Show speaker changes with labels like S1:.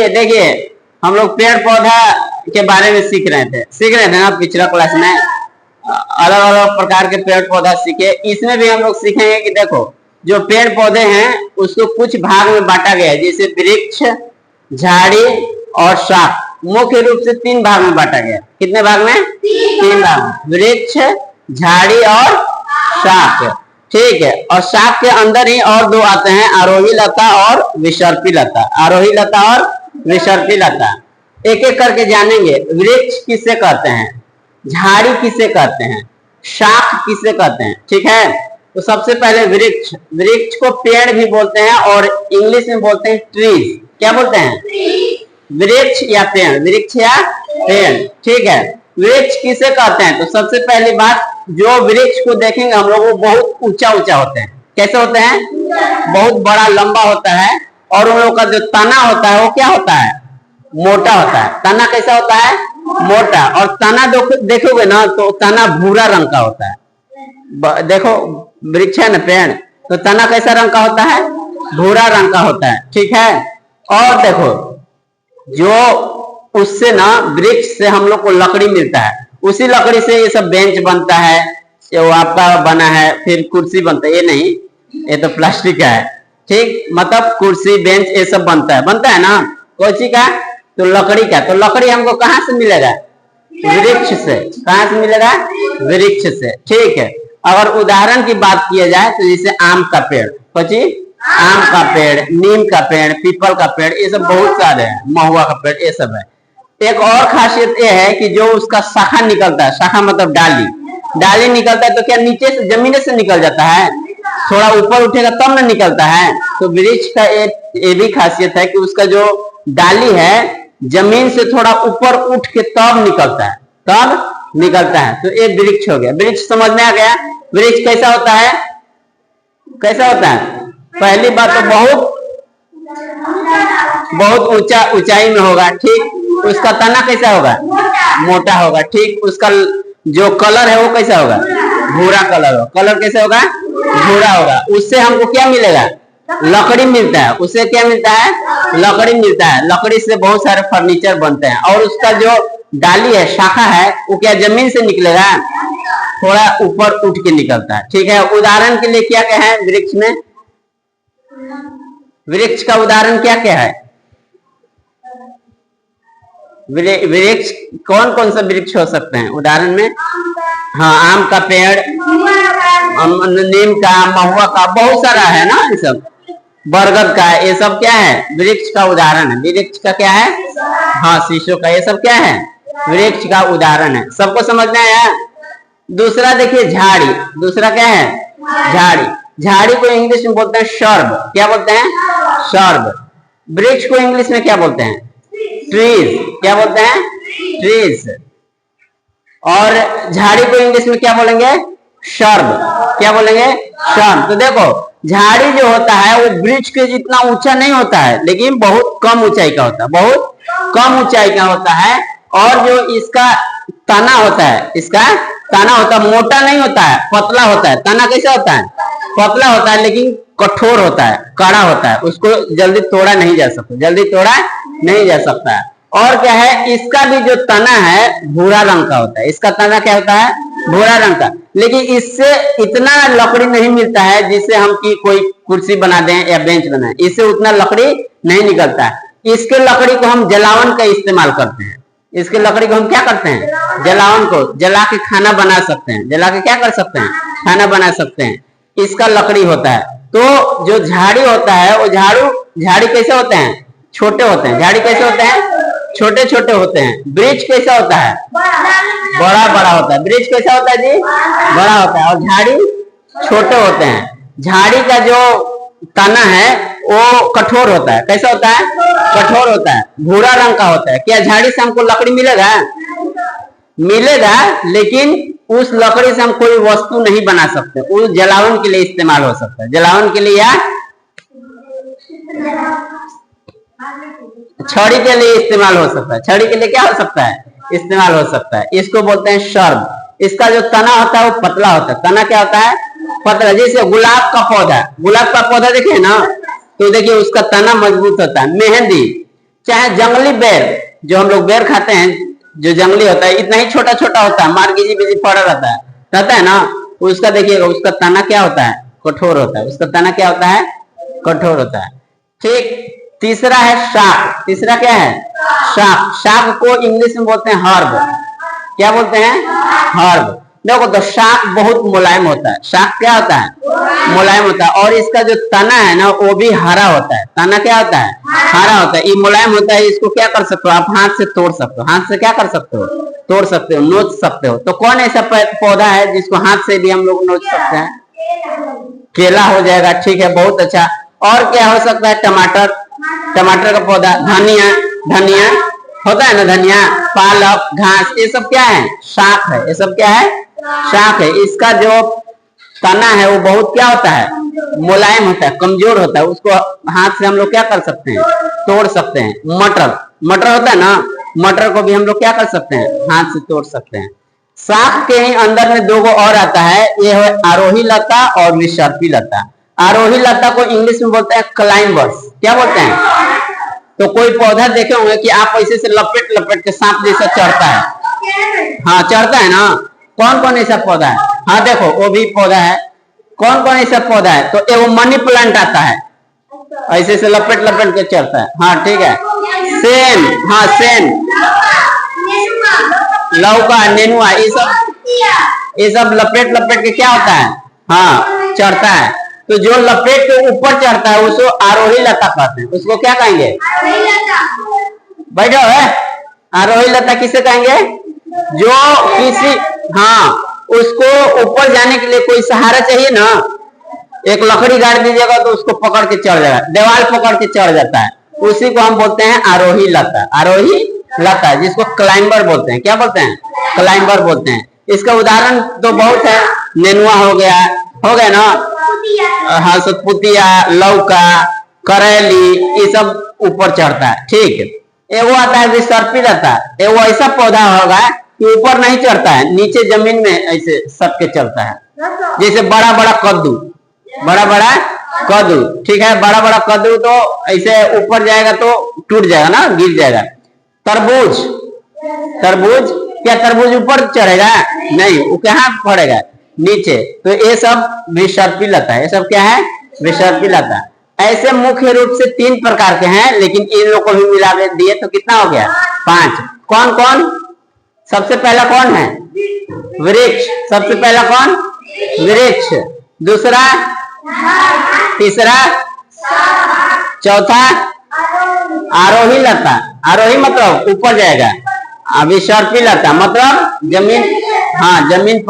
S1: देखिए हम लोग पेड़ पौधा के बारे में सीख रहे थे ना पिछला क्लास में। अलग अलग प्रकार के पेड़ पौधा सीखे। इसमें भी हम लोग सीखेंगे कि देखो जो पेड़ पौधे हैं उसको कुछ भाग में बांटा गया है, जैसे वृक्ष, झाड़ी और शाख। मुख्य रूप से 3 भाग में बांटा गया। कितने भाग में? 3 भाग। वृक्ष, झाड़ी और शाख। ठीक है। और शाख के अंदर ही और 2 आते हैं, आरोही लता और विसर्पी लता। आरोही लता और विसर्पी लता एक एक करके जानेंगे। वृक्ष किसे कहते हैं, झाड़ी किसे कहते हैं, शाख किसे कहते हैं। ठीक है। तो सबसे पहले वृक्ष। वृक्ष को पेड़ भी बोलते हैं और इंग्लिश में बोलते हैं ट्रीज। क्या बोलते हैं? वृक्ष या पेड़, वृक्ष या पेड़। ठीक है। वृक्ष किसे कहते हैं? तो सबसे पहली बात, जो वृक्ष को देखेंगे हम लोग वो बहुत ऊंचा ऊंचा होते हैं। कैसे होते हैं? बहुत बड़ा लंबा होता है। और उन लोगों का जो तना होता है वो क्या होता है? मोटा होता है। तना कैसा होता है? मोटा। और तना देखोगे ना तो तना भूरा रंग का होता है। देखो वृक्ष है ना, पेड़, तो तना कैसा रंग का होता है? भूरा रंग का होता है। ठीक है। और देखो जो उससे ना वृक्ष से हम लोग को लकड़ी मिलता है, उसी लकड़ी से ये सब बेंच बनता है, जो आपका बना है। फिर कुर्सी बनता है। ये नहीं, ये तो प्लास्टिक का है। ठीक, मतलब कुर्सी बेंच ये सब बनता है ना। कौन सी का? तो लकड़ी का। तो लकड़ी हमको कहाँ से मिलेगा? वृक्ष से। कहाँ से मिलेगा? वृक्ष से। ठीक है। अगर उदाहरण की बात किया जाए तो जैसे आम का पेड़, कौची? आम का पेड़, नीम का पेड़, पीपल का पेड़, ये सब बहुत सारे हैं। महुआ का पेड़, ये सब है। एक और खासियत ये है कि जो उसका शाखा निकलता है, शाखा मतलब डाली, डाली निकलता है तो क्या नीचे से जमीन से निकल जाता है? थोड़ा ऊपर उठेगा तब न निकलता है। तो वृक्ष का ये भी खासियत है कि उसका जो डाली है जमीन से थोड़ा ऊपर उठ के तब निकलता है, तब निकलता है। तो ये वृक्ष हो गया। वृक्ष समझ में आ गया? वृक्ष कैसा होता है? कैसा होता है? पहली बात तो बहुत ऊंचाई में होगा। ठीक। उसका तना कैसा होगा? मोटा होगा। ठीक। उसका जो कलर है वो कैसा होगा? भूरा कलर हो। कलर कैसा होगा? भूरा होगा। उससे हमको क्या मिलेगा? लकड़ी मिलता है। उससे क्या मिलता है? लकड़ी मिलता है। लकड़ी से बहुत सारे फर्नीचर बनते हैं। और उसका जो डाली है, शाखा है, वो क्या जमीन से निकलेगा? थोड़ा ऊपर उठ के निकलता है। ठीक है। उदाहरण के लिए क्या क्या है वृक्ष में? वृक्ष का उदाहरण क्या क्या है? वृक्ष कौन कौन सा वृक्ष हो सकते हैं उदाहरण में? हाँ, आम का पेड़, नीम का, महुआ का, बहुत सारा है ना ये सब। बरगद का, ये सब क्या है? वृक्ष का उदाहरण है। वृक्ष का क्या है? हाँ, शीशो का, ये सब क्या है? वृक्ष का उदाहरण है। सबको समझ में आया? दूसरा देखिए झाड़ी। दूसरा क्या है? झाड़ी। झाड़ी को इंग्लिश में बोलते हैं शर्ब। क्या बोलते हैं? शर्ब। वृक्ष को इंग्लिश में क्या बोलते हैं? ट्रीज। क्या बोलते हैं? ट्रीज। और झाड़ी को इंग्लिश में क्या बोलेंगे? शर्ब। क्या बोलेंगे? शर्ब। तो देखो झाड़ी जो होता है वो वृक्ष के जितना ऊंचा नहीं होता है, लेकिन बहुत कम ऊंचाई का होता है। बहुत कम ऊंचाई का होता है। और जो इसका तना होता है, इसका तना होता है, मोटा नहीं होता है, पतला होता है। तना कैसा होता है? पतला होता है, लेकिन कठोर होता है, कड़ा होता है। उसको जल्दी तोड़ा नहीं जा सकता, जल्दी तोड़ा नहीं जा सकता है। और क्या है? इसका भी जो तना है भूरा रंग का होता है। इसका तना क्या होता है? भूरा रंग का। लेकिन इससे इतना लकड़ी नहीं मिलता है जिससे हम की कोई कुर्सी बना दें या बेंच बनाएं। इससे उतना लकड़ी नहीं निकलता है। इसके लकड़ी को हम जलावन का इस्तेमाल करते हैं। इसके लकड़ी को हम क्या करते हैं? जलावन को जला के खाना बना सकते हैं। जला के क्या कर सकते हैं? खाना बना सकते हैं। इसका लकड़ी होता है। तो जो झाड़ी होता है वो झाड़ी कैसे होते हैं? छोटे होते हैं। झाड़ी कैसे होते हैं? छोटे छोटे होते हैं। वृक्ष कैसा होता है? बड़ा बड़ा होता है। वृक्ष कैसा होता है जी? बड़ा होता है। और झाड़ी छोटे होते हैं। झाड़ी का जो तना है वो कठोर होता है। कैसा होता है? कठोर होता है, भूरा रंग का होता है। क्या झाड़ी से हमको लकड़ी मिलेगा? मिलेगा, लेकिन उस लकड़ी से हम कोई वस्तु नहीं बना सकते। उस जलावन के लिए इस्तेमाल हो सकता है। जलावन के लिए या छड़ी के लिए इस्तेमाल हो सकता है। छड़ी के लिए क्या हो सकता है? इस्तेमाल हो सकता है। इसको बोलते हैं शर्ब। इसका जो तना होता है वो पतला होता है। तना क्या होता है? पतला। जैसे गुलाब का पौधा, गुलाब का पौधा देखिए ना, तो देखिए उसका तना मजबूत होता है। चाहे जंगली बेर, जो हम लोग बेर खाते हैं, जो जंगली होता है इतना ही छोटा छोटा होता है, मार गिजी बिजी पड़ा रहता है ना, उसका देखिएगा उसका तना क्या होता है, कठोर होता है, उसका तना क्या होता है, कठोर होता है। ठीक। तीसरा है शाक। तीसरा क्या है, शाक। शाक को इंग्लिश में बोलते हैं हर्ब। क्या बोलते हैं, हर्ब। देखो तो शाक बहुत मुलायम होता है। शाक क्या होता है, मुलायम होता है, और इसका जो तना है ना वो भी हरा होता है। तना क्या होता है, हरा होता है, ये मुलायम होता है। इसको क्या कर सकते हो आप, हाथ से तोड़ सकते हो। हाथ से क्या कर सकते हो, तोड़ सकते हो, नोच सकते हो। तो कौन ऐसा पौधा है जिसको हाथ से भी हम लोग नोच सकते हैं, केला हो जाएगा। ठीक है, बहुत अच्छा। और क्या हो सकता है, टमाटर, टमाटर का पौधा, धनिया, धनिया होता है ना, धनिया, पालक, घास, ये सब क्या है, शाक है। ये सब क्या है, शाक है। इसका जो तना है वो बहुत क्या होता है, मुलायम होता है, कमजोर होता है। उसको हाथ से हम लोग क्या कर सकते हैं, तोड़ सकते हैं। मटर, मटर होता है ना, मटर को भी हम लोग क्या कर सकते हैं, हाथ से तोड़ सकते हैं। शाक के ही अंदर में दो और आता है, ये है आरोही लता और विसर्पी लता। आरोही लता को इंग्लिश में बोलते हैं क्लाइंबर्स। क्या बोलते हैं, तो कोई पौधा देखे होंगे कि आप ऐसे से लपेट लपेट के सांप जैसा चढ़ता है, हाँ चढ़ता है ना। कौन कौन ऐसा पौधा है, हाँ देखो वो भी पौधा है। कौन कौन ऐसा पौधा है, तो एगो मनी प्लांट आता है, ऐसे से लपेट लपेट के चढ़ता है। हाँ ठीक है, सेन, हाँ सेन, लौका, नेनुआ, ये सब लपेट लपेट के क्या होता है, हाँ चढ़ता है। तो जो लपेट के ऊपर चढ़ता है उसको आरोही लता कहते हैं। उसको क्या कहेंगे, बैठो है, आरोही लता किसे कहेंगे, जो किसी, हाँ उसको ऊपर जाने के लिए कोई सहारा चाहिए ना, एक लकड़ी गाड़ दीजिएगा तो उसको पकड़ के चढ़ जाएगा, दीवार पकड़ के चढ़ जाता है, उसी को हम बोलते हैं आरोही लता। आरोही लता, जिसको क्लाइंबर बोलते हैं। क्या बोलते हैं, क्लाइंबर बोलते हैं। इसका उदाहरण तो बहुत है, नेनुआ हो गया ना, हाँ सतपुतिया, लौका, करेली, ये सब ऊपर चढ़ता है। ठीक। एगो आता है विसर्पी लता, एगो ऐसा पौधा होगा कि ऊपर नहीं चढ़ता है, नीचे जमीन में ऐसे सट के चलता है, जैसे बड़ा बड़ा कद्दू, बड़ा बड़ा कद्दू। ठीक है, बड़ा बड़ा कद्दू तो ऐसे ऊपर जाएगा तो टूट जाएगा ना, गिर जाएगा। तरबूज, तरबूज, क्या तरबूज ऊपर चढ़ेगा, नहीं, वो कहाँ पड़ेगा, नीचे। तो ये सब विसर्पी लता है। ये सब क्या है, विसर्पी लता। ऐसे मुख्य रूप से 3 प्रकार के हैं, लेकिन इन लोगों को भी मिला दिए तो कितना हो गया, 5। कौन कौन, सबसे पहला कौन है, वृक्ष। सबसे पहला कौन, वृक्ष। दूसरा, तीसरा, चौथा आरोही लता। आरोही मतलब ऊपर जाएगा, विसर्पी लता मतलब जमीन, हाँ जमीन